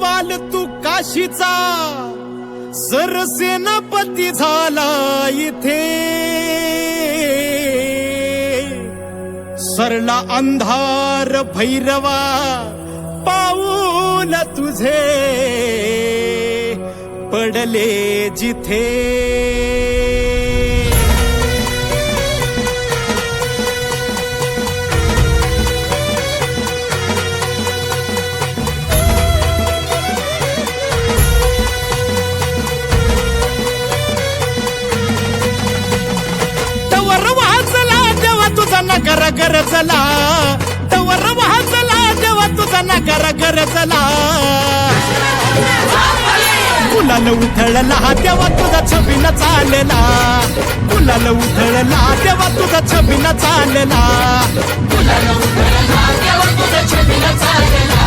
वाल तू काशीचा, सरसेनापती झाला इथे. सरला अंधार भैरवा पाऊल तुझे पडले जिथे. तवर वाचला जेव्हा तुझा नगर गरजला, तवर वाचला जेव्हा तुझा नगर गरजला. गुलाल उधळला तेव्हा तुझा छबीन चालला, गुलाल उधळला तेव्हा तुझा छबीन चालला. गुलाल उधळला तेव्हा तुझा छबीन चालला.